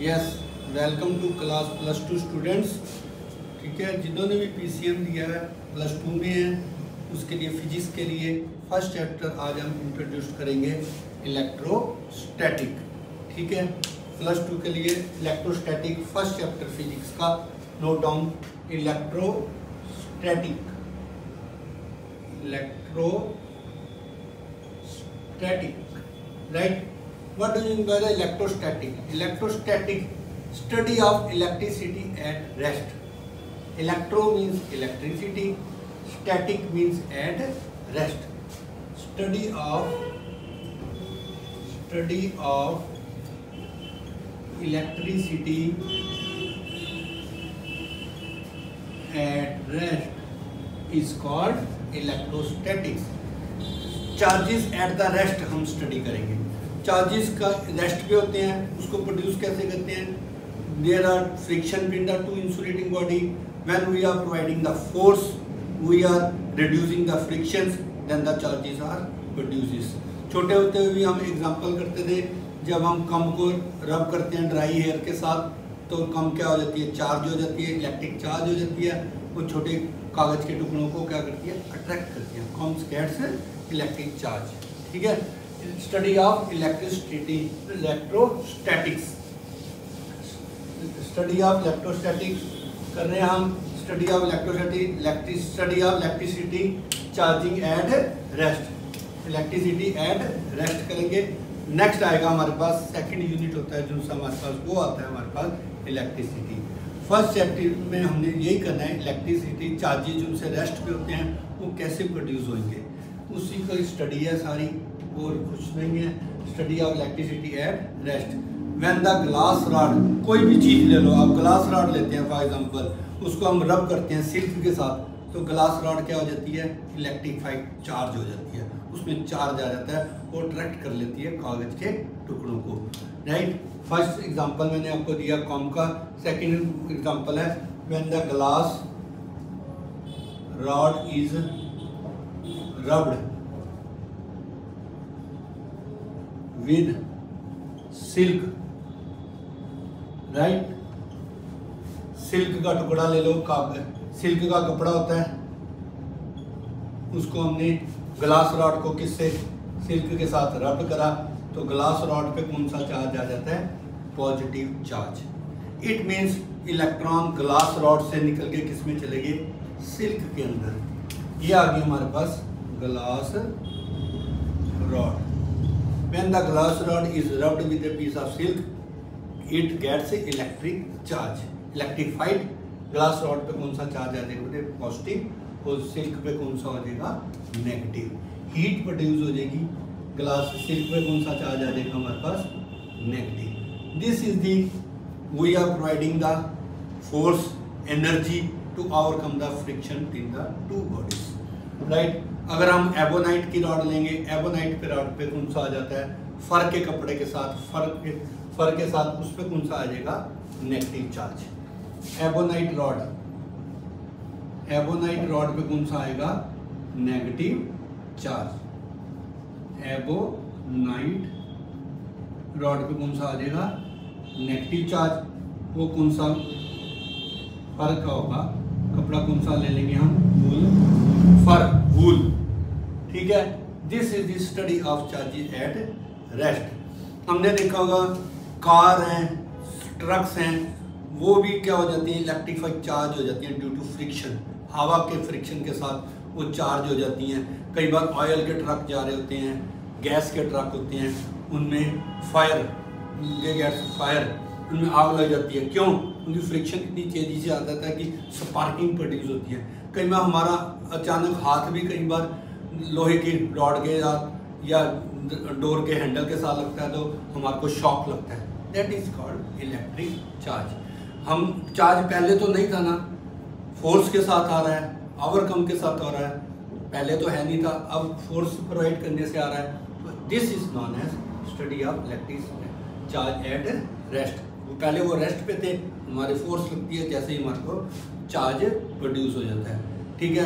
Yes, welcome to class +2 students. ठीक है, जिन्होंने भी पीसीएम दिया है +2 में है उसके लिए फिजिक्स के लिए फर्स्ट चैप्टर आज हम इंट्रोड्यूस करेंगे इलेक्ट्रोस्टैटिक। ठीक है, +2 के लिए इलेक्ट्रोस्टैटिक फर्स्ट चैप्टर फिजिक्स का note down. Electrostatic right. What do you mean by the electrostatic? Electrostatic, study of electricity at rest. Electro means electricity, static means at rest. Study of electricity at rest is called electrostatics. Charges at the rest हम study करेंगे। Charges का rest पे होते हैं, उसको produce कैसे करते हैं। There are friction between the two insulating body. When we are providing the force we are reducing the frictions, then the charges are produces. छोटे होते हुए भी हम एग्जांपल करते थे, जब हम कम को रब करते हैं ड्राई हेयर के साथ तो कम क्या हो जाती है, चार्ज हो जाती है, इलेक्ट्रिक चार्ज हो जाती है। वो छोटे कागज के टुकड़ों को क्या करती है, अट्रैक्ट करती है। Comes gets electric charge. ठीक है, study of electrostatics. Study of electrostatics कर रहे हैं हम। Study of electricity charging at rest. Electricity at rest करेंगे। नेक्स्ट आएगा हमारे पास सेकंड यूनिट होता है जो हमारे पास वो आता है हमारे पास इलेक्ट्रिसिटी। फर्स्ट चैप्टर में हमने यही करना है, इलेक्ट्रिसिटी चार्जेज उनसे रेस्ट पे होते हैं वो कैसे प्रोड्यूस होंगे, उसी का स्टडी है सारी, और कुछ नहीं है। Study of electricity at rest. When the glass rod, कोई भी चीज़ ले लो आप, ग्लास रॉड लेते हैं फॉर एग्जांपल, उसको हम रब करते हैं सिल्क के साथ तो ग्लास रॉड क्या हो जाती है, इलेक्ट्रिफाइड चार्ज हो जाती है, उसमें चार्ज आ जाता है, वो अट्रैक्ट कर लेती है कागज के टुकड़ों को। राइट, फर्स्ट एग्जांपल मैंने आपको दिया कॉम का। सेकंड एग्जांपल है when the glass rod is rubbed with silk. Right, silk का टुकड़ा ले लो, सिल्क का कपड़ा होता है, उसको हमने ग्लास रॉड को किससे, सिल्क के साथ रब करा तो ग्लास रॉड पे कौन सा चार्ज आ जाता है, positive charge. It means electron glass rod से निकल के किस में चले गए, सिल्क के अंदर। ये आ गई हमारे पास glass rod. When the glass rod is rubbed with a piece of silk, it gets electric charge. Electrified glass rod पे कौन सा चार्ज आ जाएगा, पॉजिटिव, और सिल्क पे कौन सा हो जाएगा, नेगेटिव। हीट प्रोड्यूस हो जाएगी, ग्लास सिल्क पे कौन सा चार्ज आ जाएगा हमारे पास, negative. This is the we are providing the force energy to overcome the friction in the two bodies. Right, अगर हम एबोनाइट की रॉड लेंगे, एबोनाइट पे रॉड पे कौन सा आ जाता है, फर के कपड़े के साथ, फर के साथ उस पे कौन सा आ जाएगा, नेगेटिव चार्ज। एबोनाइट रॉड पे कौन सा आएगा, नेगेटिव चार्ज। एबोनाइट रॉड पे कौन सा आ जाएगा, नेगेटिव चार्ज। वो कौन सा फर का होगा, कपड़ा कौन सा ले लेंगे हम, वूल। ठीक है, this is the study of charges at rest. हमने देखा होगा कार हैं, ट्रक्स हैं, वो भी क्या हो जाती है, इलेक्ट्रिफाइड चार्ज हो जाती हैं ड्यू टू फ्रिक्शन। हवा के फ्रिक्शन के साथ वो चार्ज हो जाती हैं। कई बार ऑयल के ट्रक जा रहे होते हैं, गैस के ट्रक होते हैं, उनमें फायर उनमें आग लग जाती है। क्यों, उनकी फ्रिक्शन इतनी तेजी से आता है कि स्पार्किंग प्रोड्यूस होती है। कई बार हमारा अचानक हाथ भी कई बार लोहे की रॉड के साथ या डोर के हैंडल के साथ लगता है तो हमारे को शॉक लगता है। That is called electric charge. हम चार्ज पहले तो नहीं था ना, फोर्स के साथ आ रहा है, ओवरकम के साथ आ रहा है, पहले तो है नहीं था, अब फोर्स प्रोवाइड करने से आ रहा है। This is known as study of electric charge at rest. पहले वो रेस्ट पे थे, हमारे फोर्स लगती है, जैसे ही हमारे को चार्ज प्रोड्यूस हो जाता है। ठीक है,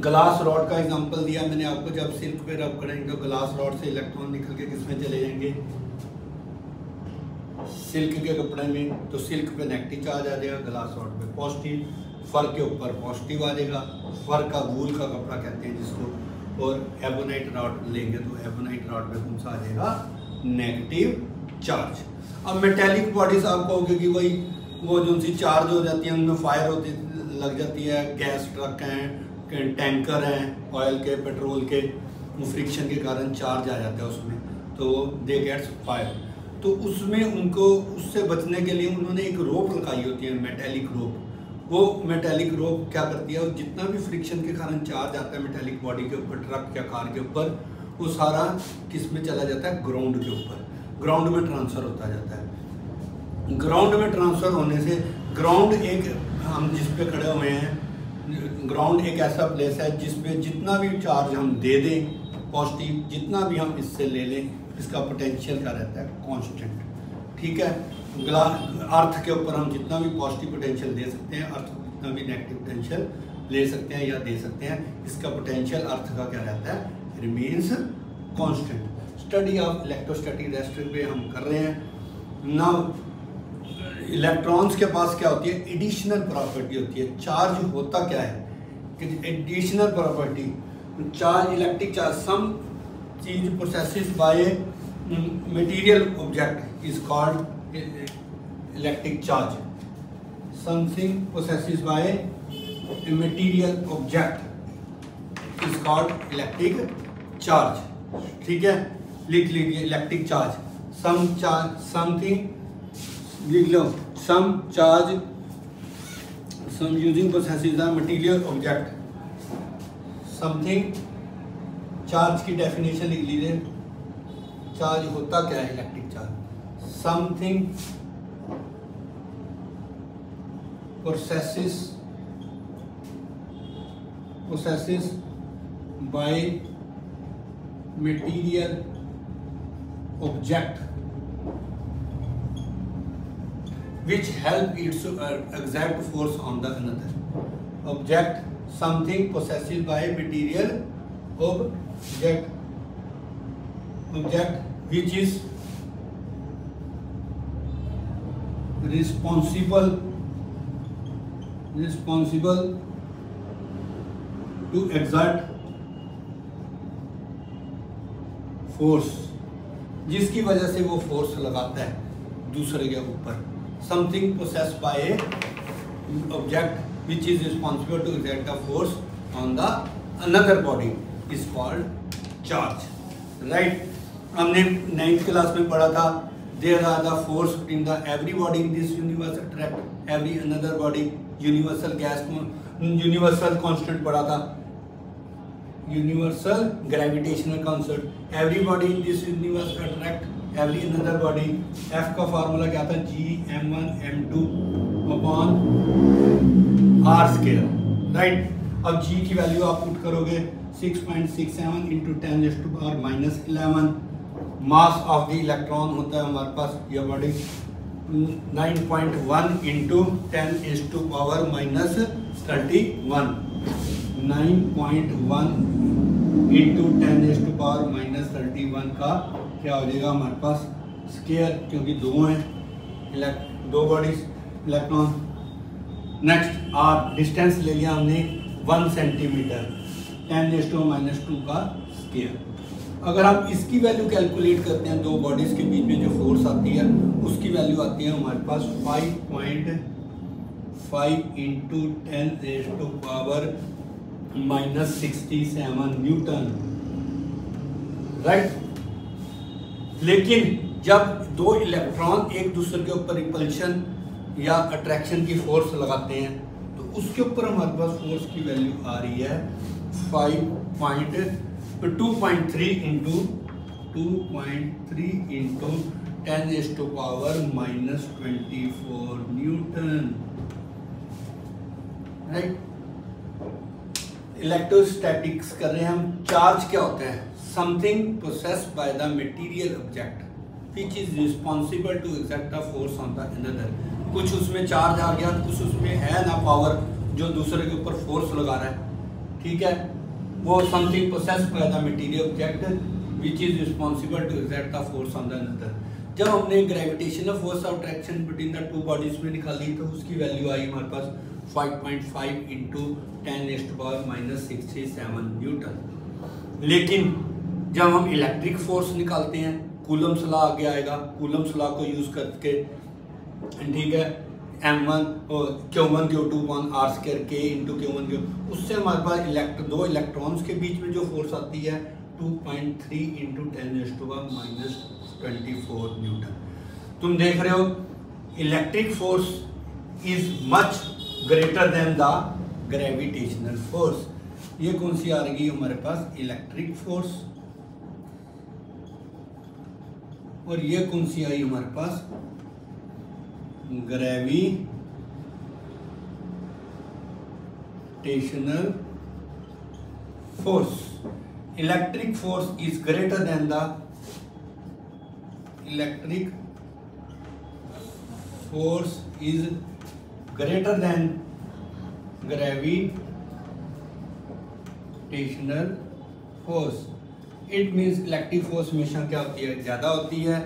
ग्लास रॉड का एग्जांपल दिया मैंने आपको, जब सिल्क पे रब करेंगे तो ग्लास रॉड से इलेक्ट्रॉन निकल के किसमें चले जाएंगे, सिल्क के कपड़े में तो सिल्क पे नेगेटिव चार्ज आ जाएगा, ग्लास रॉड पे पॉजिटिव, फर के ऊपर पॉजिटिव आ जाएगा, फर का वूल का कपड़ा कहते हैं जिसको, और एबोनाइट रॉड लेंगे तो एबोनाइट रॉड पे कौन सा आ जाएगा, नेगेटिव चार्ज। अब मेटेलिक बॉडीज आप कहोगे कि भाई वो जो सी चार्ज हो जाती है उनमें फायर होती लग जाती है, गैस ट्रक हैं, टैंकर हैं ऑयल के, पेट्रोल के, फ्रिक्शन के कारण चार्ज आ जाता है उसमें, तो दे गेट्स फायर। तो उसमें उनको उससे बचने के लिए उन्होंने एक रोप लगाई होती है, मेटेलिक रोप। वो मेटेलिक रोप क्या करती है, जितना भी फ्रिक्शन के कारण चार्ज आता है मेटेलिक बॉडी के ऊपर, ट्रक या कार के ऊपर, वो सारा किस में चला जाता है, ग्राउंड के ऊपर, ग्राउंड में ट्रांसफ़र होता जाता है। ग्राउंड में ट्रांसफ़र होने से, ग्राउंड एक हम जिस पे खड़े हुए हैं, ग्राउंड एक ऐसा प्लेस है जिसपे जितना भी चार्ज हम दे दें पॉजिटिव, जितना भी हम इससे ले लें, इसका पोटेंशियल क्या रहता है, कांस्टेंट। ठीक है, अर्थ के ऊपर हम जितना भी पॉजिटिव पोटेंशियल दे सकते हैं, अर्थ को जितना भी नेगेटिव पोटेंशियल ले सकते हैं या दे सकते हैं, इसका पोटेंशियल अर्थ का क्या रहता है, remains constant. Study of electrostatic resistance पे हम कर रहे हैं। नाउ इलेक्ट्रॉन्स के पास क्या होती है, एडिशनल प्रॉपर्टी होती है। चार्ज होता क्या है कि additional property, charge electric charge, some चीज processes by material object is called electric charge. Something processes by material object is called electric charge. ठीक है, लिख लीजिए electric charge, some charge, something लिख लो, some charge, some using processes are material object, something, charge की definition लिख लीजिए, charge होता क्या है electric charge, something processes by material object which help it to exert force on the another object, something possessed by material object which is responsible to exert force, जिसकी वजह से वो फोर्स लगाता है दूसरे के ऊपर। Something possessed by a object which is responsible to exert a force on the another body is called charge, right? हमने 9th क्लास में पढ़ा था, there are the force between the every body in this universe attract every another body, universal gas, universal constant पढ़ा था, universal gravitational constant, every body in this universe attract every another body। F का formula क्या था, G m1 m2 upon r square, right. अब G की value आप put करोगे 6.67 into 10⁻⁻11। Mass of the electron होता है हमारे पास ये बॉडी 9.1 इंटू 10⁻⁻31, 9.1 इंटू 10⁻⁻31 का क्या हो जाएगा हमारे पास, स्केयर, क्योंकि दो हैं, दो bodies electron. Next R, distance ले लिया हमने 1 सेंटीमीटर, 10⁻⁻2 का स्केयर। अगर हम इसकी वैल्यू कैलकुलेट करते हैं, दो बॉडीज के बीच में जो फोर्स आती है उसकी वैल्यू आती है हमारे पास 5.5 इंटू 10⁻⁻67 न्यूटन, राइट। लेकिन जब दो इलेक्ट्रॉन एक दूसरे के ऊपर रिपल्शन या अट्रैक्शन की फोर्स लगाते हैं तो उसके ऊपर हमारे पास फोर्स की वैल्यू आ रही है 2.3 इंटू 10⁻⁻24 न्यूटन, राइट। इलेक्ट्रोस्टैटिक्स कर रहे हैं हम। चार्ज क्या होता है, something processed by the material object which is responsible to exert a force on the another. कुछ उसमें चार्ज आ गया, कुछ उसमें है ना पावर जो दूसरे के ऊपर फोर्स लगा रहा है, ठीक है, वो something processed by the material object which is responsible to exert the force on the another. जब हमने gravitational force of attraction between the two bodies में निकाली तो उसकी वैल्यू आई हमारे पास 5.5 इंटू 10⁻⁻67 न्यूटन। लेकिन जब हम इलेक्ट्रिक फोर्स निकालते हैं कूलम्स लॉ आगे आएगा, कूलम्स लॉ को यूज करके, ठीक है, m1 q1 q2 r² k into q1 q, उससे हमारे पास दो इलेक्ट्रॉन्स के बीच में जो फोर्स आती है 2.3 इंटू 10⁻⁻24 न्यूटन। तुम देख रहे हो electric force is much greater than the gravitational force. ये कौन सी आ रही हमारे पास, इलेक्ट्रिक फोर्स, और ये कौन सी आई हमारे पास, gravitational force. Electric force is greater than the electric force is greater than gravitational force. It means electric force हमेशा क्या होती है, ज़्यादा होती है।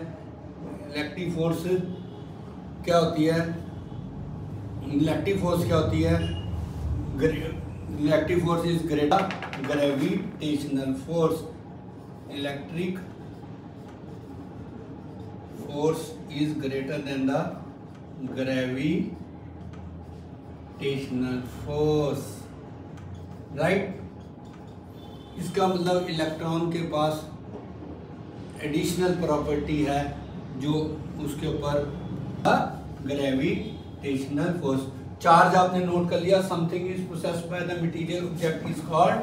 इलेक्ट्रिक फोर्स क्या होती है, इलेक्ट्रिक फोर्स क्या होती है, electric force is greater gravitational force. Electric force is greater than the gravitational force, right. इसका मतलब इलेक्ट्रॉन के पास एडिशनल प्रॉपर्टी है जो उसके ऊपर ग्रेविटेशनल फोर्स। चार्ज आपने नोट कर लिया, something is possessed bye the material object is called,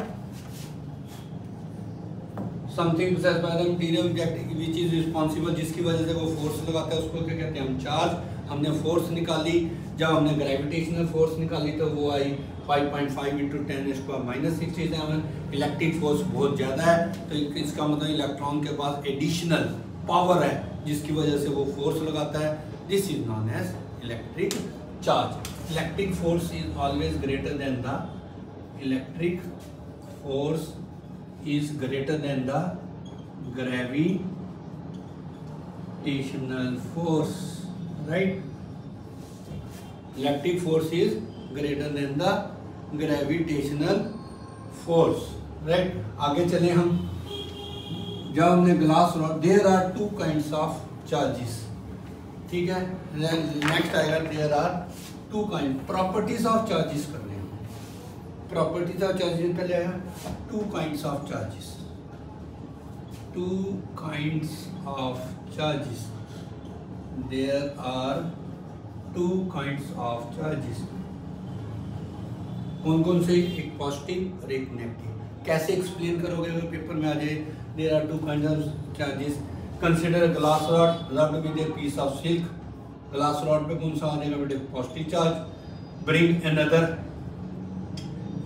something possessed bye the material object which is responsible, जिसकी वजह से वो फोर्स लगाता है, उसको क्या कहते हैं हम, चार्ज। हमने फोर्स निकाली, जब हमने ग्रेविटेशनल फोर्स निकाली तो वो आई 5.5 इंटू 10⁻⁻67। इलेक्ट्रिक फोर्स बहुत ज़्यादा है, तो इसका मतलब इलेक्ट्रॉन के पास एडिशनल पावर है जिसकी वजह से वो फोर्स लगाता है। This is known as electric charge. Electric force is always greater than the electric force is greater than the gravitational force, right. Electric force is greater than the gravitational force, right. आगे चले हम, जब हमने glass rod, there are two kinds of charges, ठीक है। Next आएगा there are two kind, properties of charges करने हैं। प्रॉपर्टीज ऑफ चार्जेस पहले आया, two kinds of charges, to kinds of charges, there are two kinds of charges. कौन कौन से, एक पॉजिटिव और एक नेगेटिव। कैसे एक्सप्लेन करोगे अगर पेपर में आ जाए, there are two kinds of charges. Consider glass rod rubbed with a piece of silk. Glass rod पे कौन सा आने का बेटे, पॉजिटिव चार्ज। ब्रिंग अनदर,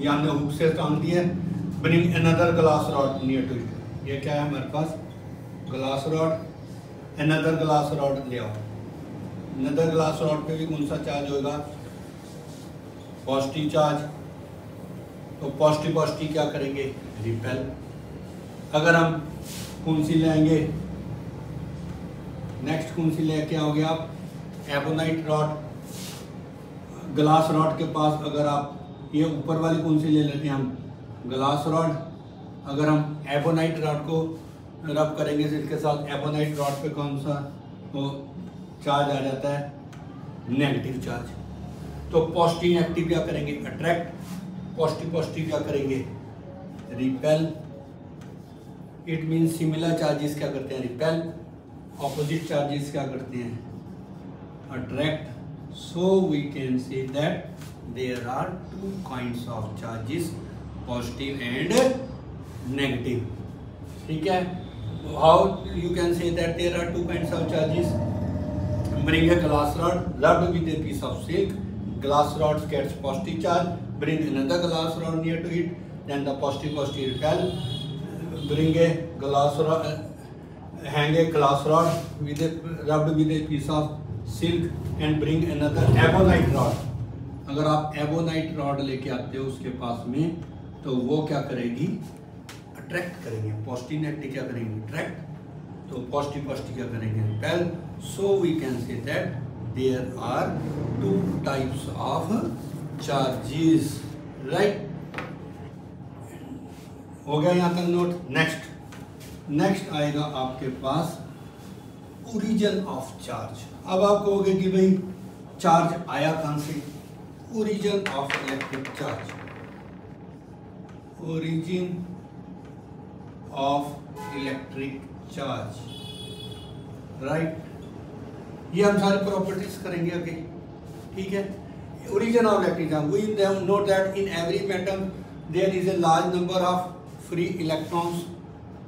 ये हमने हुक से टांग दिया, bring another glass rod near to it. ये क्या है हमारे पास, glass rod, another glass rod ले आओ। अनदर ग्लास रॉड पे भी कौन सा चार्ज होगा, पॉजिटिव चार्ज। तो पॉजिटिव पॉजिटिव क्या करेंगे, रिपेल। अगर हम कौन सी लेंगे, नेक्स्ट कौन सी लेके आओगे आप, एबोनाइट रॉड। ग्लास रॉड के पास अगर आप ये ऊपर वाली कौन सी ले लेते हैं हम, ग्लास रॉड। अगर हम एबोनाइट रॉड को रब करेंगे इसके साथ, एबोनाइट रॉड पे कौन सा वो चार्ज आ जाता है, नेगेटिव चार्ज। तो पॉजिटिव नेगेटिव क्या करेंगे, अट्रैक्ट। पॉजिटिव पॉजिटिव क्या करेंगे, repel. It means similar charges क्या करते हैं, रिपेल। ऑपोजिट चार्जेस क्या करते हैं, attract. So we can say that there are two kinds of charges, positive and negative, ठीक है। How you can say that there are two kinds of charges. Bring a glass rod rubbed with a piece of silk. Glass rod gets positive charge. Bring another glass rod near to it. Then the positive repel. Bring a glass rod, hang a glass rod with a rubbed with a piece of silk and bring another ebonite rod. अगर आप ebonite rod लेके आते हो उसके पास में, तो वो क्या करेगी, अट्रैक्ट करेंगे। पॉजिटिव नेगेटिव क्या करेंगे, अट्रैक्ट। तो पॉजिटिव पॉजिटिव क्या करेंगे repel. So we can say that there are two types of charges, right. हो गया यहाँ तक नोट। नेक्स्ट आएगा आपके पास ओरिजिन ऑफ चार्ज। अब आप कहोगे कि भाई चार्ज आया कहाँ से, origin of electric charge, origin of electric charge, right. ये हम सारी प्रॉपर्टीज करेंगे आगे, ठीक है। Origin of electric charge, we know that in every atom there is a large number of free electrons,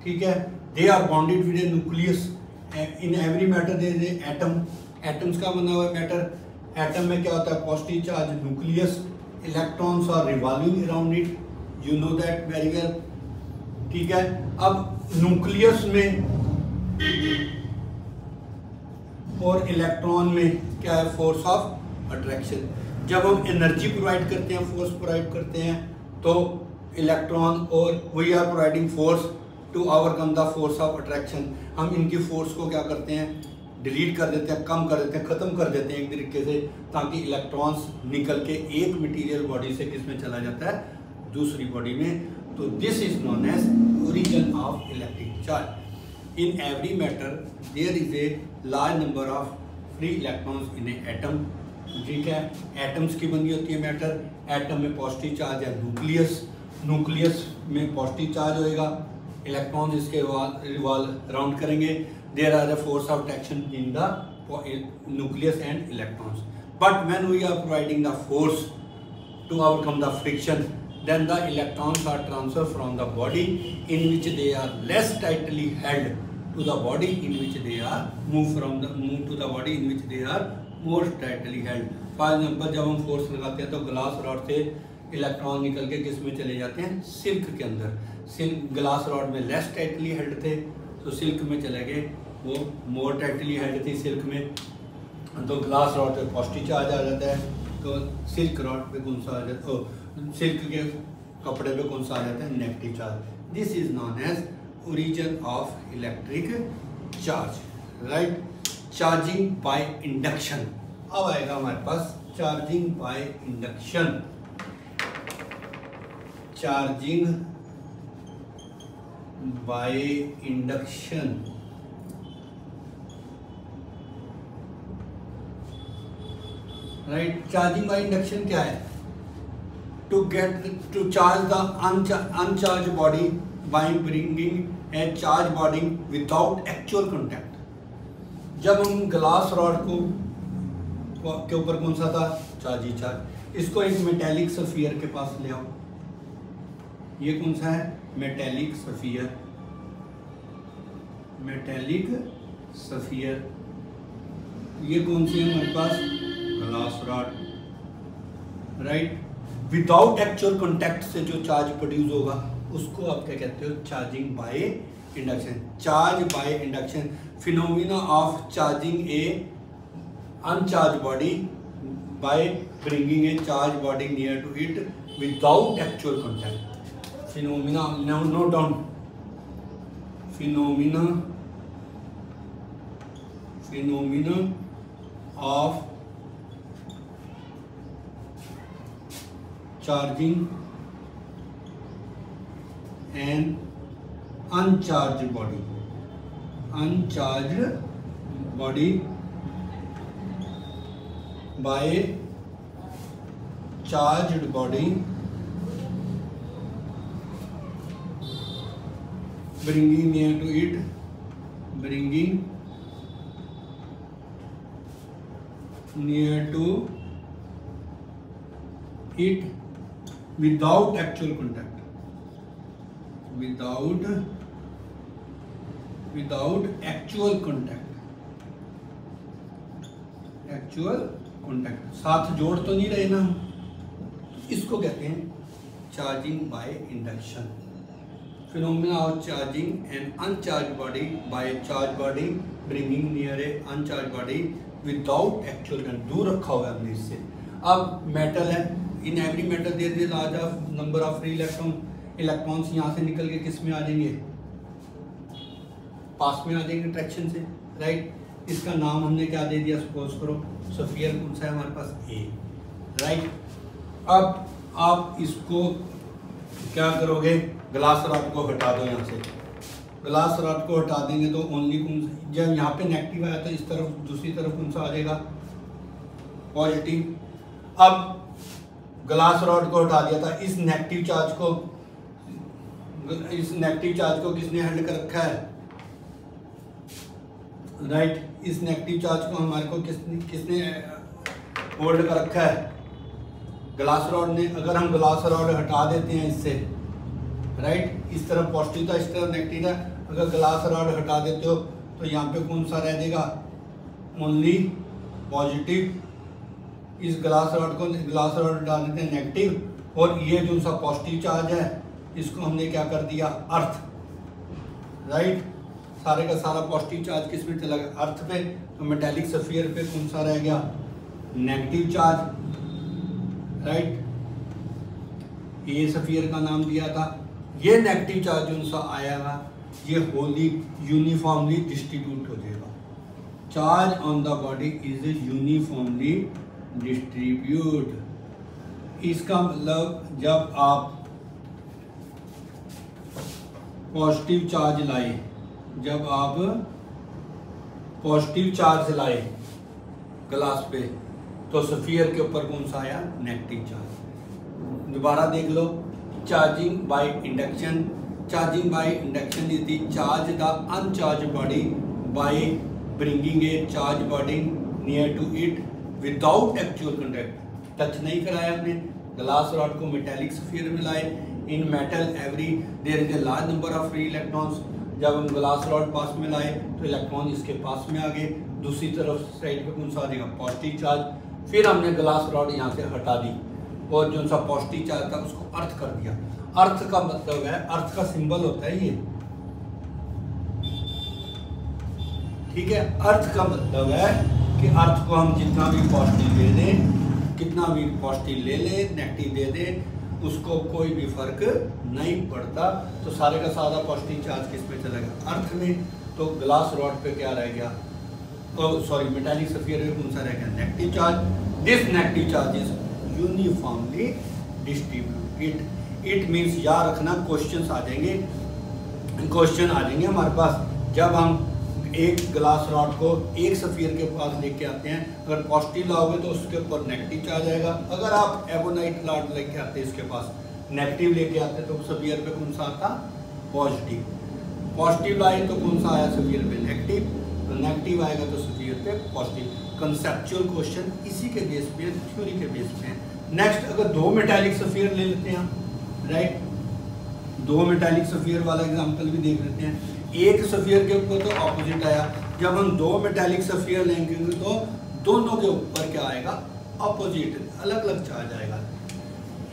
ठीक है। They are bonded with a nucleus. In every matter there is a atom. Atoms का बना हुआ matter, atom में क्या होता है positive charge nucleus, electrons are revolving around it, you know that very well, ठीक है। अब न्यूक्लियस में और इलेक्ट्रॉन में क्या है फोर्स ऑफ अट्रैक्शन। जब हम एनर्जी प्रोवाइड करते हैं, फोर्स प्रोवाइड करते हैं, तो इलेक्ट्रॉन और we are providing force to overcome the force of attraction. हम इनकी फोर्स को क्या करते हैं डिलीट कर देते हैं, कम कर देते हैं, ख़त्म कर देते हैं एक तरीके से, ताकि इलेक्ट्रॉन्स निकल के एक मटेरियल बॉडी से किस में चला जाता है दूसरी बॉडी में। तो this is known as origin of electric charge. In every matter there is a large number of free electrons in a atom, ठीक है। एटम्स की बनी होती है मैटर। एटम में पॉजिटिव चार्ज है न्यूक्लियस, न्यूक्लियस में पॉजिटिव चार्ज होएगा, इलेक्ट्रॉन्स इसके रिवॉल्व राउंड करेंगे। There are the force of attraction in the nucleus and electrons, but when we are providing the force to overcome the friction, then the electrons are transferred from the body in which they are less tightly held to the body in which they are moved to the body in which they are more tightly held. For example, जब हम force लगाते हैं तो glass rod से electron निकल के किस में चले जाते हैं सिल्क के अंदर। सिल्क ग्लास रॉड में लेस टाइटली हेल्ड थे तो सिल्क में चले गए, वो मोर टाइटली हेल्ड थी सिल्क में, तो ग्लास रॉड पे पॉजिटिव चार्ज आ जाता है, तो सिल्क रॉड पे कौन सा आ जाता है, सिल्क के कपड़े पे कौन सा आ जाता है negative charge. This is known as origin of electric charge, right. Charging by induction. अब आएगा हमारे पास charging by induction. Charging by induction, right. Charging by induction क्या है? To charge the uncharge body by bringing a charge body without actual contact. जब हम glass rod के ऊपर कौन सा था चार्ज ही चार्ज, इसको एक मेटेलिक सफियर के पास ले आओ। ये कौन सा है मेटेलिक सफियर, मेटेलिक सफियर। ये कौन सी है हमारे पास glass rod, right. Without actual contact से जो चार्ज प्रोड्यूस होगा उसको आप क्या कहते हो charging by induction. Charge by induction, phenomena of charging a uncharge body by bringing a charge body near to it without actual contact. Phenomena, note down, phenomena of charging an uncharged body by charged body bringing near to it without actual contact, without actual contact, साथ जोड़ तो नहीं रहे ना, इसको कहते हैं charging by induction. Phenomena of charging an uncharge body by charge body bringing near a uncharge body without actual contact, दूर रखा हुआ है हमने इससे। अब मेटल है, in every metal there is large of number of free electrons यहाँ से निकल के किस में आ जाएंगे पास में आ जाएंगे ट्रैक्शन से, राइट। इसका नाम हमने क्या दे दिया, सपोज करो सफियर कौन सा है हमारे पास, ए, राइट। अब आप इसको क्या करोगे, ग्लास रॉड को हटा दो यहाँ से, ग्लास रॉड को हटा देंगे तो ओनली कौन सा, जब यहाँ पे नेगेटिव आया तो इस तरफ दूसरी तरफ कौन सा आ जाएगा, पॉजिटिव। अब ग्लास रॉड को हटा दिया था, इस नेगेटिव चार्ज को किसने हैंडल कर रखा है, राइट। इस नेगेटिव चार्ज को हमारे को किसने होल्ड कर रखा है, ग्लास रॉड ने। अगर हम ग्लास रॉड हटा देते हैं इससे, राइट, इस तरफ पॉजिटिव था, इस तरफ नेगेटिव था, अगर ग्लास रॉड हटा देते हो तो यहाँ पे कौन सा रह जाएगा, ओनली पॉजिटिव। इस ग्लास रॉड हटा देते हैं नेगेटिव, और ये जो सा पॉजिटिव चार्ज है इसको हमने क्या कर दिया, अर्थ, राइट। सारे का सारा पॉजिटिव चार्ज किस पे चला गया, अर्थ पे। तो मेटेलिक सफियर पे कौन सा रह गया, नेगेटिव चार्ज, राइट। ये सफियर का नाम दिया था। ये नेगेटिव चार्ज जो सा आया ये होली यूनिफॉर्मली डिस्ट्रीब्यूट हो जाएगा। Charge on the body is uniformly distribute. इसका मतलब जब आप पॉजिटिव चार्ज लाए, जब आप पॉजिटिव चार्ज लाए ग्लास पे, तो सफियर के ऊपर कौन सा आया, नेगेटिव चार्ज। दोबारा देख लो, charging by induction. Charging by induction is the charge the uncharge body by bringing a charge body near to it without actual contact. Touch नहीं कराया आपने, ग्लास रॉड को मेटेलिक सफियर में लाए। In metal every there is a large number of free electrons. जब हम glass rod पास में लाए तो इलेक्ट्रॉन इसके पास में आ गए, दूसरी तरफ साइड पे कौन सा आ जाएगा, पॉजिटिव चार्ज। फिर हमने ग्लास रॉड यहाँ से हटा दी और जो सा पॉजिटिव चार्ज था उसको अर्थ कर दिया। अर्थ का मतलब है, अर्थ का सिंबल होता है ये, ठीक है। अर्थ का मतलब है कि अर्थ को हम जितना भी पॉजिटिव दे दें, कितना भी पॉजिटिव ले ले, नेगेटिव दे दें, उसको कोई भी फर्क नहीं पड़ता। तो सारे का सारा पॉजिटिव चार्ज किस पे चला गया, अर्थ में। तो ग्लास रॉड पे क्या रह गया, तो सॉरी मेटेलिक सफियर में कौन सा रह गया, negative charge. This negative charge is uniformly distributed. It means याद रखना, क्वेश्चन आ जाएंगे हमारे पास। जब हम एक ग्लास रॉड को एक सफियर के पास लेके आते हैं, अगर पॉजिटिव लाओगे तो उसके ऊपर नेगेटिव चार्ज आएगा। अगर आप एबोनाइट रॉड लेके आते हैं इसके पास नेगेटिव लेके आते तो सफियर पे कौन सा आता, पॉजिटिव। पॉजिटिव लाए तो कौन सा आया सफियर पे, नेगेटिव। तो नेगेटिव आएगा तो सफियर पे पॉजिटिव। कंसेप्चुअल क्वेश्चन इसी के बेस पे, थ्योरी के बेस पे। नेक्स्ट, अगर दो मेटालिक सफियर ले लेते हैं, राइट, दो मेटालिक सफियर वाला एग्जांपल भी देख लेते हैं। एक सफियर के ऊपर तो ऑपोजिट आया, जब हम दो मेटालिक सफियर लेंगे तो दोनों के ऊपर क्या आएगा, ऑपोजिट, अलग अलग चार्ज आएगा।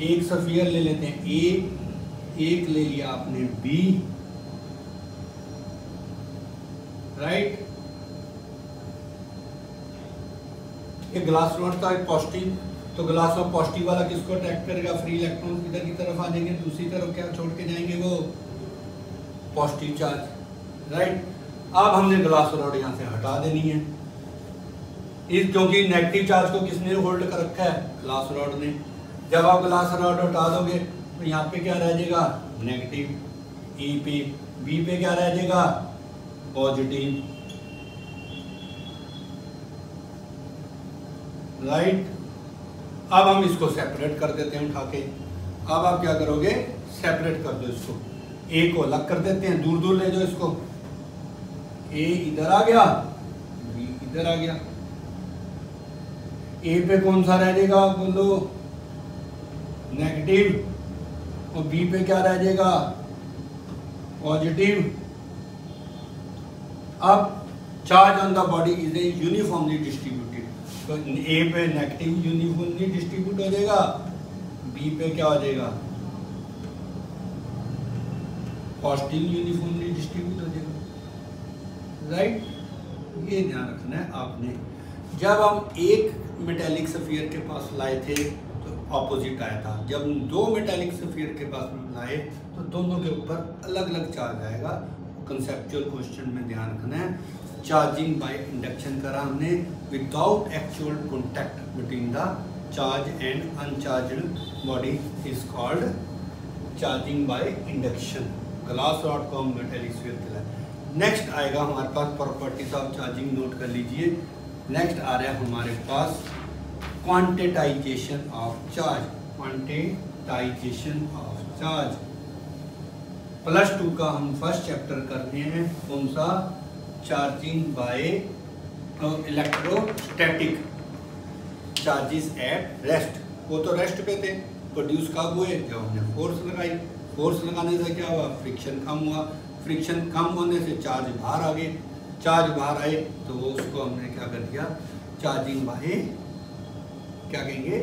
एक सफियर ले लेते हैं ए, एक ले लिया आपने बी, राइट। एक ग्लास रॉड था पॉजिटिव, तो ग्लास ऑफ पॉजिटिव वाला किसको अट्रैक्ट करेगा, फ्री इलेक्ट्रॉन इधर की तरफ आ जाएंगे, दूसरी तरफ क्या छोड़ के जाएंगे, वो पॉजिटिव चार्ज, राइट। अब हमने ग्लास रॉड यहाँ से हटा देनी है, इस क्योंकि नेगेटिव चार्ज को किसने होल्ड कर रखा है, ग्लास रॉड ने। जब आप ग्लास रॉड हटा दोगे तो यहाँ पे क्या रह जाएगा, नेगेटिव। ई पे, बी पे क्या रह जाएगा, पॉजिटिव, राइट। अब हम इसको सेपरेट कर देते हैं उठा के। अब आप क्या करोगे, सेपरेट कर दो इसको, ए को अलग कर देते हैं, दूर दूर ले जाओ इसको। ए इधर आ गया, बी इधर आ गया। ए पे कौन सा रह जाएगा, बोलो, नेगेटिव। और बी पे क्या रह जाएगा, पॉजिटिव। अब charge on the body is a uniformly distributed. तो ए पे नेगेटिव यूनिफॉर्मली डिस्ट्रीब्यूट हो जाएगा, बी पे क्या हो जाएगा, पॉजिटिव यूनिफॉर्मली डिस्ट्रीब्यूट हो जाएगा, राइट। ये ध्यान रखना है आपने। जब हम एक मेटेलिक सफियर के पास लाए थे तो ऑपोजिट आया था, जब दो मेटेलिक सफियर के पास लाए तो दोनों के ऊपर अलग अलग चार्ज आएगा। कंसेप्चुअल क्वेश्चन में ध्यान रखना है। चार्जिंग बाय इंडक्शन करा हमने without actual contact between the charge and uncharged body is called charging by induction. Glass rod को हम मेटेलिक स्फीयर कहलाए। नेक्स्ट आएगा हमारे पास प्रॉपर्टीज ऑफ चार्जिंग, नोट कर लीजिए। नेक्स्ट आ रहा है हमारे पास क्वांटिटाइजेशन of charge. Quantitization of charge +2 का हम फर्स्ट चैप्टर करते हैं। कौन सा? Charging by electrostatic charges at rest. वो तो रेस्ट पे थे, प्रोड्यूस कब हुए? जब हमने फोर्स लगाई। फोर्स लगाने से क्या हुआ? फ्रिक्शन कम हुआ। फ्रिक्शन कम होने से चार्ज बाहर आ गए। चार्ज बाहर आए तो उसको हमने क्या कर दिया? चार्जिंग बाय, क्या कहेंगे?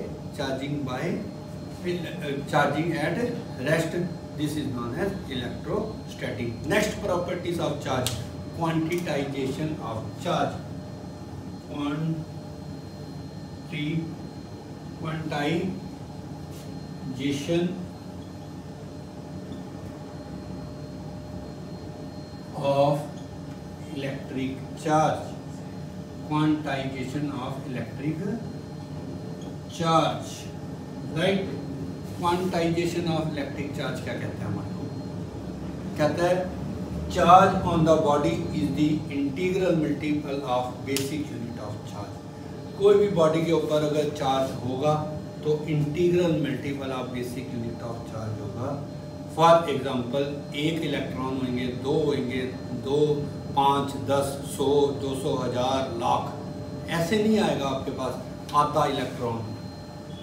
Charging at rest. This is known as electrostatic. Next properties of charge, quantitization of charge. Quantization of electric charge. Quantization of electric charge, right. Quantization of electric charge क्या कहते हैं हमारे को? कहता है charge on the body is the integral multiple of basic unit of charge. कोई भी body के ऊपर अगर चार्ज होगा तो integral multiple of basic unit of charge होगा। फॉर एग्जांपल, एक इलेक्ट्रॉन होंगे, दो होंगे, 2, 5, 10, 100, 200, 1000, लाख, ऐसे नहीं आएगा आपके पास आधा इलेक्ट्रॉन।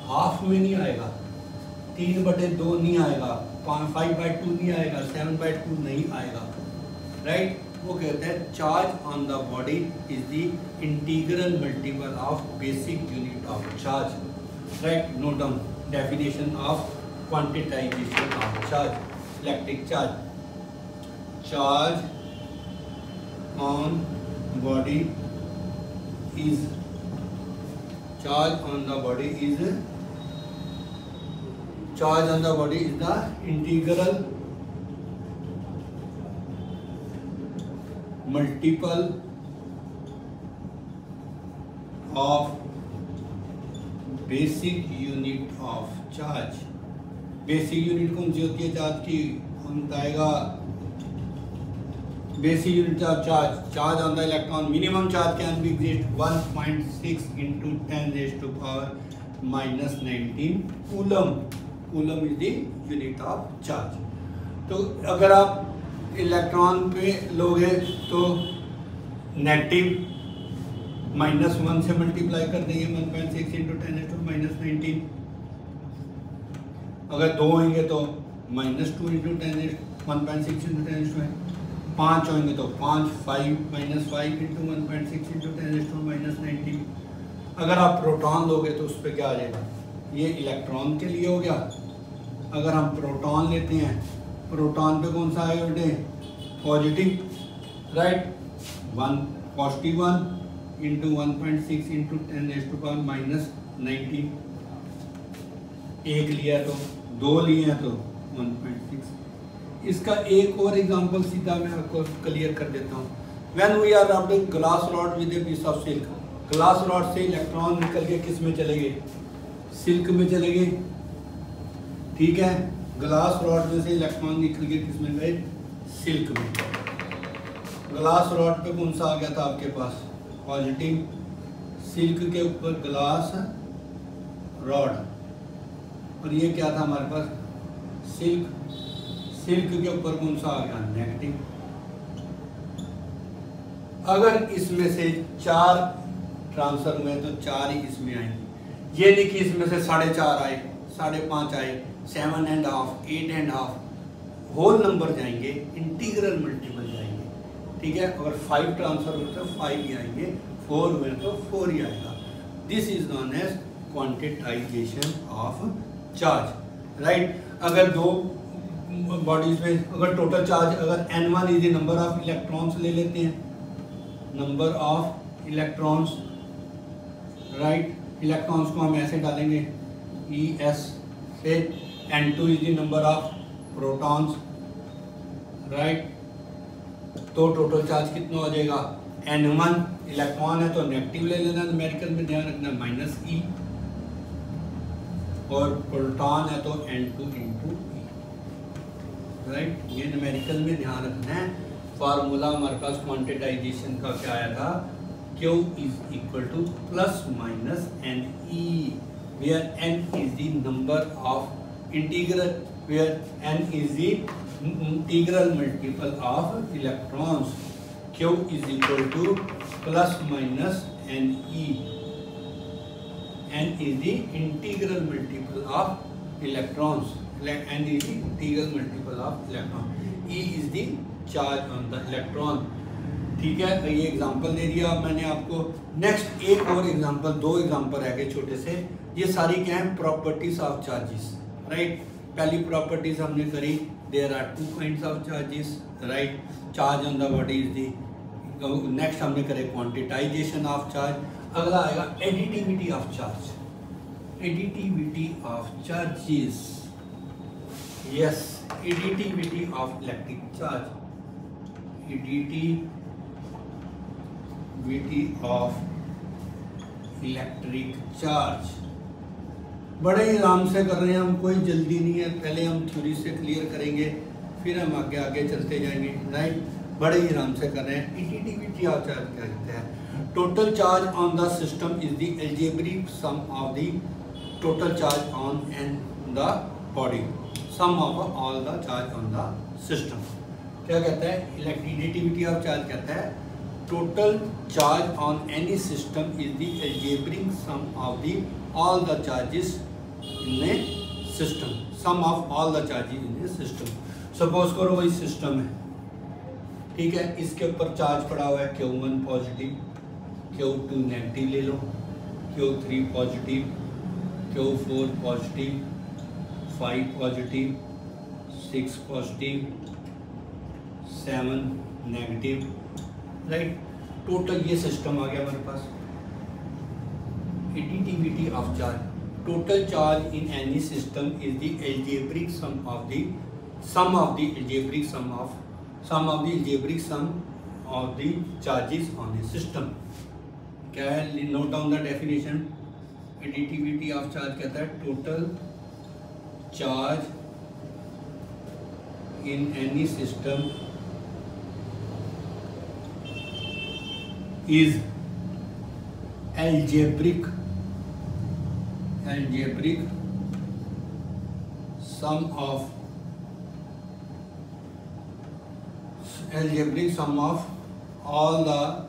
हाफ में नहीं आएगा, 3/2 नहीं आएगा, 5/2 नहीं आएगा, 7/2 नहीं आएगा, राइट। वो कहते हैं charge on the body is the integral multiple of basic unit of charge, right. Note down definition of quantitization of charge, electric charge. Charge on body is, charge on the body is, charge on the body is the integral multiple of basic unit of charge। Basic unit कौन सी होती है charge की? कौन बताएगा? Basic unit of charge, charge on the electron. Minimum charge can be great 1.6 × 10⁻⁻19 coulomb. Coulomb is the unit of charge. तो अगर आप electron पे लोगे तो नेगेटिव -1 से मल्टीप्लाई कर देंगे, 1.6 × 10⁻⁻19। अगर 2 होंगे तो -2 × 1.6 × 10⁻, 5 होंगे तो 5, 5 -5 × 1.6 × 10⁻⁻19। अगर आप प्रोटॉन लोगे तो उस पर क्या आ जाएगा? ये इलेक्ट्रॉन के लिए हो गया। अगर हम प्रोटॉन लेते हैं, प्रोटॉन पे कौन सा आएगा बेटे? Positive, right. 1 +1 × 1.6 × 10⁻⁻19। एक लिया तो, 2 लिए हैं तो 1.6। इसका एक और एग्जांपल सीधा मैं आपको क्लियर कर देता हूँ। When we are rubbing glass rod with a piece of silk, glass rod से इलेक्ट्रॉन निकल के किस में चले गए? सिल्क में चले गए, ठीक है। ग्लास रॉड में से इलेक्ट्रॉन निकल के किस में गए? सिल्क में। ग्लास रॉड पे कौन सा आ गया था आपके पास? पॉजिटिव। सिल्क के ऊपर ग्लास रॉड, और ये क्या था हमारे पास? सिल्क। सिल्क के ऊपर कौन सा आ गया? नेगेटिव। अगर इसमें से 4 ट्रांसफर हुए तो 4 ही इसमें आएंगे। ये नहीं कि इसमें से 4.5 आए, 5.5 आए, 7.5, 8.5, होल नंबर जाएंगे, इंटीग्रल मल्टीपल जाएंगे, ठीक है। अगर 5 ट्रांसफर हुए तो 5 ही आएंगे, 4 हुए तो 4 ही आएगा। This is known as quantitization of charge, right. अगर 2 बॉडीज में अगर टोटल चार्ज, अगर N1 is the number of electrons ले लेते हैं, number of electrons, right. Electrons को हम ऐसे डालेंगे ES से। N2 is the number of protons, right. तो टोटल चार्ज कितना हो जाएगा N1, इलेक्ट्रॉन है तो नेगेटिव ले लेना, न्यूमेरिकल में ध्यान रखना -e, और प्रोटॉन है तो N2 × e, राइट। ये न्यूमेरिकल में ध्यान रखना है। फार्मूला हमारे पास क्वांटिटाइजेशन का क्या आया था, Q = ±NE, where N is the number of integral, where N is the integral multiple of electrons. Q is equal to ±NE. N is the integral multiple of electrons. N is the integral multiple of electron. E is the charge on the electron. ठीक है, ये example दे दिया मैंने आपको। Next एक और example, दो example रह गए छोटे से। ये सारी क्या है, प्रॉपर्टीज ऑफ चार्जेस, राइट। पहली प्रॉपर्टीज हमने करी, there are 2 kinds of charges, right. Charge on the body is the. Next हमने करे क्वांटिटाइजेशन ऑफ चार्ज। अगला आएगा additivity of charge, additivity of charges, yes, additivity of electric charge, additivity of electric charge. बड़े ही आराम से कर रहे हैं हम, कोई जल्दी नहीं है। पहले हम थ्योरी से क्लियर करेंगे, फिर हम आगे आगे चलते जाएंगे, राइट। बड़े ही आराम से कर रहे हैं। एडिटिविटी ऑफ चार्ज क्या कहते हैं, total charge on the system is the algebraic sum of the total charge on an the body, sum of all the charge on the system. क्या कहता है, एडिटिविटी ऑफ चार्ज कहता है total charge on any system is the algebraic sum of the all the charges in a system, sum of all the charges in a system. Suppose करो वही system है, ठीक है, इसके ऊपर चार्ज पड़ा हुआ है Q1 पॉजिटिव, Q2 नेगेटिव ले लो, Q3 positive, Q4 positive, 5 positive, 6 positive, 7 negative, right. Total ये सिस्टम आ गया हमारे पास। Additivity of charge, total charge in any system is the algebraic sum of the algebraic sum of the charges on a system. क्या है, note down the definition. Additivity of charge कहता है total charge in any system is algebraic sum of all the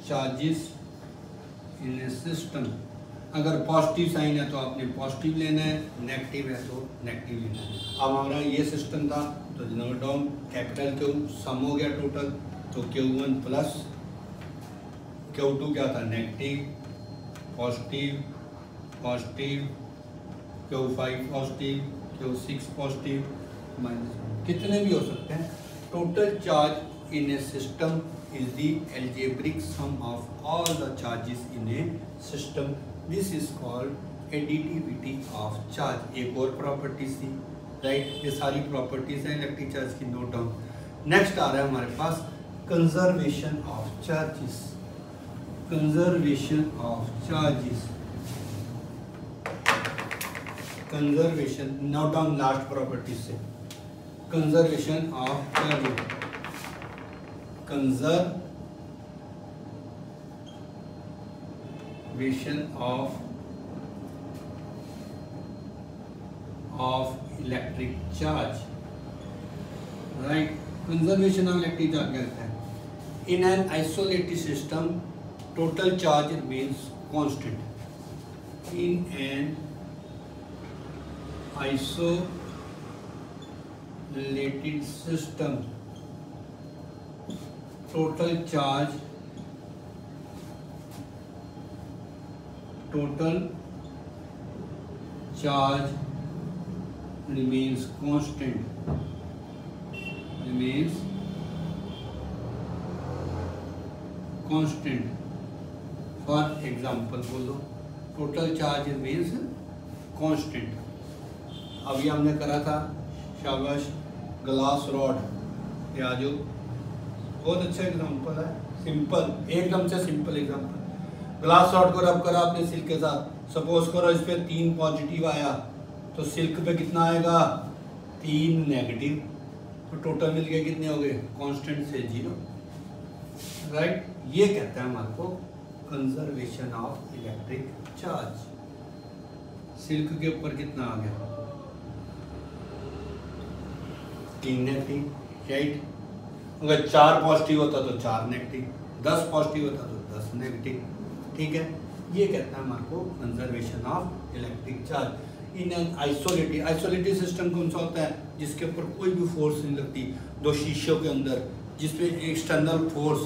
charges in a system। अगर positive sign है तो आपने positive लेना है, नेगेटिव है तो नेगेटिव लेना है। अब हमारा ये सिस्टम था तो note down, capital Q sum हो गया टोटल, तो Q1 प्लस Q2 क्या था, negative, positive, positive, Q5 positive, Q6 positive, minus, कितने भी हो सकते हैं। Total charge in a system is the algebraic sum of all the charges in a system. This is called additivity of charge. एक और properties थी, राइट। ये सारी प्रॉपर्टीज हैं इलेक्ट्रिक चार्ज की, नोट डाउन। नेक्स्ट आ रहा है हमारे पास conservation of charges, conservation of charges, conservation, note down last property से, conservation of charges, conservation of electric charge, right। conservation of electric charge कहता है, in an isolated system total charge remains constant. In an isolated system, total charge remains constant, for example बोलो, total charge means constant. अभी हमने करा था, शाबाश, glass rod, ये आ जाओ, बहुत अच्छा एग्जांपल है, सिंपल, एकदम से सिंपल एग्जांपल। ग्लास रॉड को रब करा आपने सिल्क के साथ, सपोज करो इस पे 3 पॉजिटिव आया तो सिल्क पे कितना आएगा, 3 नेगेटिव, तो टोटल मिल के कितने हो गए, कांस्टेंट से 0, राइट। ये कहता है हमारे को conservation of electric charge. Silk के ऊपर कितना आ गया, 3 नेगेटिव, राइट। अगर 4 पॉजिटिव होता तो 4 नेगेटिव, 10 पॉजिटिव होता तो 10 नेगेटिव, ठीक है। ये कहता है हमारे को conservation of electric charge in an isolated system. कौन सा होता है, जिसके ऊपर कोई भी फोर्स नहीं लगती, 2 शीशों के अंदर जिसपे एक्सटर्नल फोर्स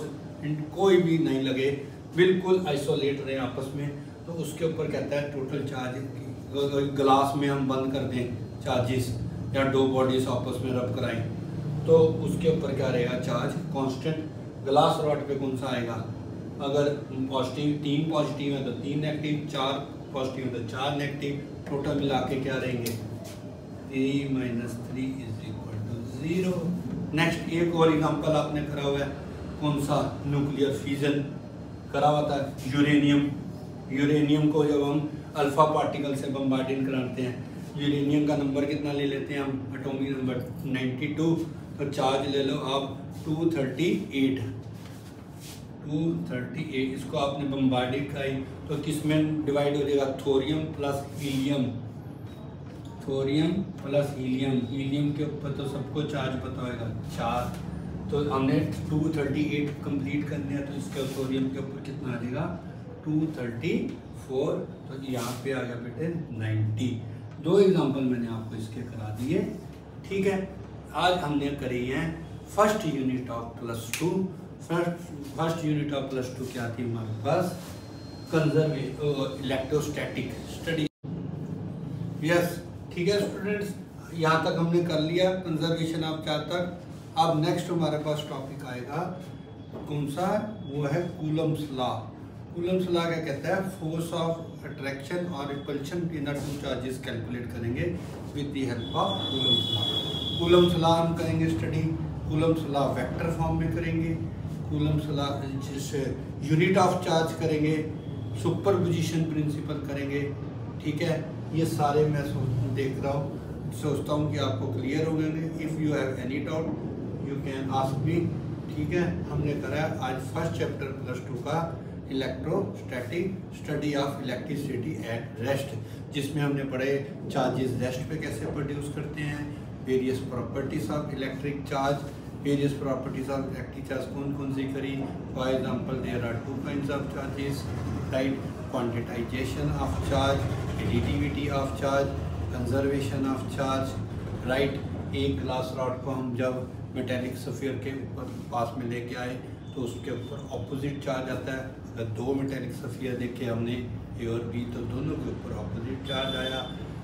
कोई भी नहीं लगे, बिल्कुल आइसोलेट रहे आपस में, तो उसके ऊपर कहता है टोटल चार्ज। ग्लास में हम बंद कर दें चार्जेस या 2 बॉडीज आपस में रब कराएं तो उसके ऊपर क्या रहेगा, चार्ज कांस्टेंट। ग्लास रॉड पे कौन सा आएगा, अगर पॉजिटिव 3 पॉजिटिव है तो 3 नेगेटिव, 4 पॉजिटिव है तो 4 नेगेटिव, टोटल मिला के क्या रहेंगे, 3 - 3 = 0। नेक्स्ट एक और एग्जांपल आपने करा हुआ है, कौन सा, न्यूक्लियर फिजन करा हुआ था, यूरेनियम को जब हम अल्फा पार्टिकल से बम्बार्डिंग कराते हैं, यूरेनियम का नंबर कितना ले लेते हैं हम, एटॉमिक नंबर 92, तो चार्ज ले लो आप 238, इसको आपने बम्बार्डिंग कराई तो किस में डिवाइड हो जाएगा, थोरियम प्लस हीलियम, हीलियम के ऊपर तो सबको चार्ज पता होगा 4, तो हमने 238 कंप्लीट करने हैं, तो इसके थोरियम के ऊपर कितना आ जाएगा, 234, तो यहाँ पे आ गया बेटे 90। 2 एग्जांपल मैंने आपको इसके करा दिए, ठीक है। आज हमने करी है first unit of +2। First unit of +2 क्या थी हमारे पास, इलेक्ट्रोस्टैटिक स्टडी। यस, ठीक है स्टूडेंट्स, यहाँ तक हमने कर लिया कंजर्वेशन ऑफ चार्ज तक। अब नेक्स्ट हमारे पास टॉपिक आएगा कौन सा, वो है कूलम्स लॉ। कूलम्स लॉ क्या कहता है, फोर्स ऑफ अट्रैक्शन और repulsion between the 2 charges calculate करेंगे with the help of Coulomb's law. Coulomb's law हम करेंगे study, Coulomb's law vector form में करेंगे, कूलम्स लॉ जिससे यूनिट ऑफ चार्ज करेंगे, सुपरपोजिशन प्रिंसिपल करेंगे, ठीक है। ये सारे मैं देख रहा हूँ, सोचता हूँ कि आपको क्लियर हो गए। If you have any doubt you can ask me, ठीक है। हमने करा आज फर्स्ट चैप्टर +2 का electrostatic study of electricity at rest, जिसमें हमने पढ़े चार्जेस रेस्ट पे कैसे प्रोड्यूस करते हैं, various properties of electric charge, various properties of electric charge कौन कौन सी करी। For example there are 2 kinds of charges, right, quantitization of charge, additivity of charge, conservation of charge, right. एक glass rod को हम जब मेटेलिक सफियर के ऊपर पास में लेके आए तो उसके ऊपर ऑपोजिट चार्ज आता है। अगर 2 मेटेलिक सफियर देखे हमने ए और बी तो दोनों के ऊपर ऑपोजिट चार्ज आया।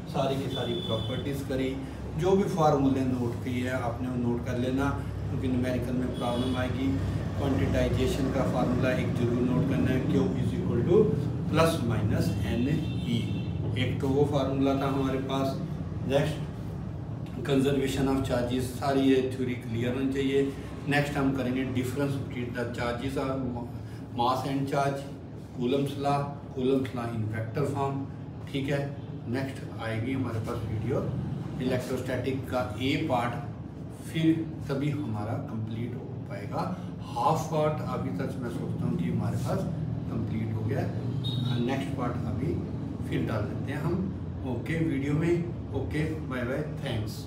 सारी की सारी प्रॉपर्टीज़ करी, जो भी फार्मूले नोट किए हैं आपने वो नोट कर लेना, क्योंकि न्यूमेरिकल में प्रॉब्लम आएगी। क्वांटिटाइजेशन का फार्मूला एक जरूर नोट करना है, Q = ±NE, एक तो वो फार्मूला था हमारे पास। नेक्स्ट कंजर्वेशन ऑफ चार्जेस, सारी ये थ्योरी क्लियर होनी चाहिए। नेक्स्ट हम करेंगे डिफरेंस बिटवीन द चार्जेस और mass and charge, Coulomb's law in vector form, ठीक है। नेक्स्ट आएगी हमारे पास वीडियो इलेक्ट्रोस्टैटिक का A पार्ट, फिर तभी हमारा कंप्लीट हो पाएगा। हाफ पार्ट अभी तक मैं सोचता हूँ कि हमारे पास कंप्लीट हो गया, नेक्स्ट पार्ट अभी फिर डाल देते हैं हम, ओके वीडियो में। Okay, bye bye, thanks.